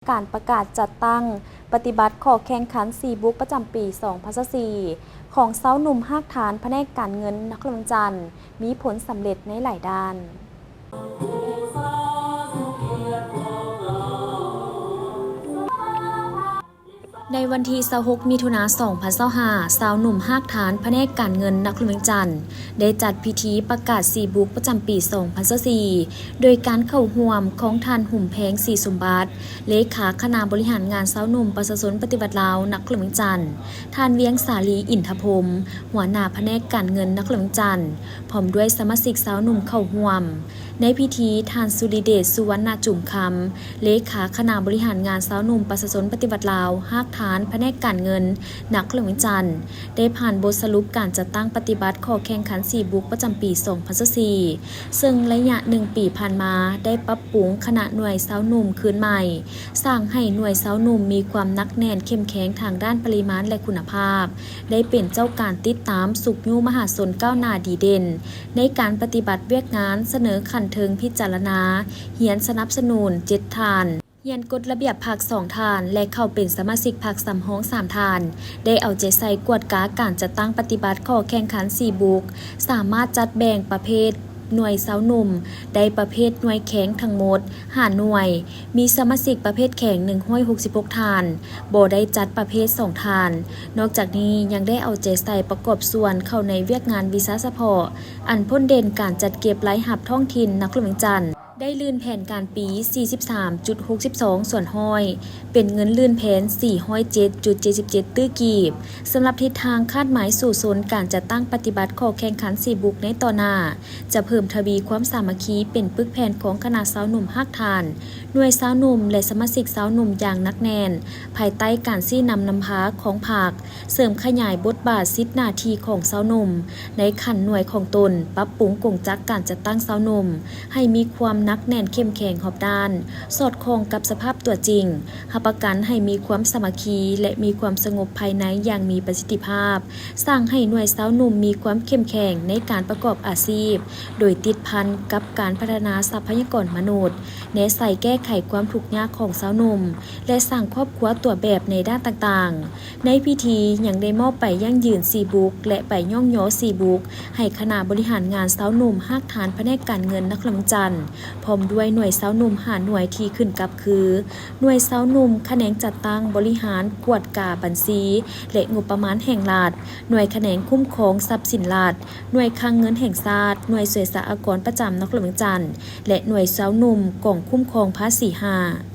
การประกาศจัดตั้งปฏิบัติขอแข่งขัน4บุ๊กประจำปี2024ของเซ้าหนุ่มภาคฐานแผนกการเงินนครหลวงจันทร์มีผลสำเร็จในหลายด้านในวันที่26มิถุนายน2025สาวหนุ่มภาคฐานแผนกการเงินนครหลวงจันทร์ได้จัดพิธีประกาศ4บุ๊กประจำปี2024โดยการเข้าร่วมของท่านหุ่มแพงศรีสมบัติเลขาคณะบริหารงานสาวหนุ่มประชาชนปฏิบัติลาวนครหลวงจันทร์ท่านเวียงสาลีอินทพรมหัวหน้าแผนกการเงินนครหลวงจันทร์พร้อมด้วยสมาชิกสาวหนุ่มเข้าร่วมในพิธีท่านสุริเดชสุวรรณจุ่มคำเลขาคณะบริหารงานสาวหนุ่มประชาชนปฏิบัติลาวภาคฐานแผนกการเงินนครหลวงจันทร์ได้ผ่านบทสรุปการจัดตั้งปฏิบัติขอแข่งขัน4บุ๊กประจำปี2024ซึ่งระยะ1ปีผ่านมาได้ปรับปรุงคณะหน่วยสาวหนุ่มคืนใหม่สร้างให้หน่วยสาวหนุ่มมีความนักแน่นเข้มแข็งทางด้านปริมาณและคุณภาพได้เป็นเจ้าการติดตามสุขยุมหาชนก้าวหน้าดีเด่นในการปฏิบัติเวียกงานเสนอขันเทิงพิจารณาเหียนสนับสนุน7ทานเฮียนกฎระเบียบภาค2ทานและเข้าเป็นสมาชิกภาค3ห้อง3ทานได้เอาใจใส่กวดกาการจัดตั้งปฏิบัติขอแข่งขัน4บุ๊กสามารถจัดแบ่งประเภทหน่วยสาวหนุ่มได้ประเภทหน่วยแข็งทั้งหมด5หน่วยมีสมาชิกประเภทแข็ง166ทานบ่ได้จัดประเภท2ทานนอกจากนี้ยังได้เอาใจใส่ประกอบส่วนเข้าในเวียกงานวีซ่าเฉพาะอันพ้นเด่นการจัดเก็บรายหับท้องถิ่นนครหลวงจันทร์ได้ลื่นแผนการปี 43.62 ส่วนห้อยเป็นเงินลื่นแผน 407.77 ตื้อกีบสำหรับทิศทางคาดหมายสู่โซนการจัดตั้งปฏิบัติขอแข่งขัน4บุ๊กในต่อหน้าจะเพิ่มทวีความสามัคคีเป็นปึกแผ่นของคณะสาวหนุ่มภาคฐานหน่วยสาวหนุ่มและสมาชิกสาวหนุ่มอย่างนักแน่นภายใต้การซี่นำพาของภาคเสริมขยายบทบาทสิทธิหน้าที่ของสาวหนุ่มในขันหน่วยของตนปรับปรุงกงจักการจัดตั้งสาวหนุ่มให้มีความนักแน่นเข้มแข็งขอบด้านสอดคล้องกับสภาพตัวจริงรับประกันให้มีความสามัคคีและมีความสงบภายในอย่างมีประสิทธิภาพสร้างให้หน่วยสาวหนุ่มมีความเข้มแข็งในการประกอบอาชีพโดยติดพันกับการพัฒนาทรัพยากรมนุษย์แนะใส่แก้ไขความทุกข์ยากของสาวหนุ่มและสร้างครอบครัวตัวแบบในด้านต่างๆในพิธียังได้มอบไปยั่งยืน4บุ๊กและไปย่องย้อ4บุ๊กให้คณะบริหารงานสาวหนุ่มภาคฐานแผนกการเงินนครหลวงจันทร์พร้อมด้วยหน่วยสาวหนุ่มหน่วยที่ขึ้นกับคือหน่วยสาวหนุ่มแขนงจัดตั้งบริหารกวดกาบัญชีและงบประมาณแห่งรัฐหน่วยแขนงคุ้มครองทรัพย์สินรัฐหน่วยคลังเงินแห่งชาติหน่วยสวยสหกรณ์ประจำนครหลวงจันทร์และหน่วยสาวหนุ่มกองคุ้มครองภาษี5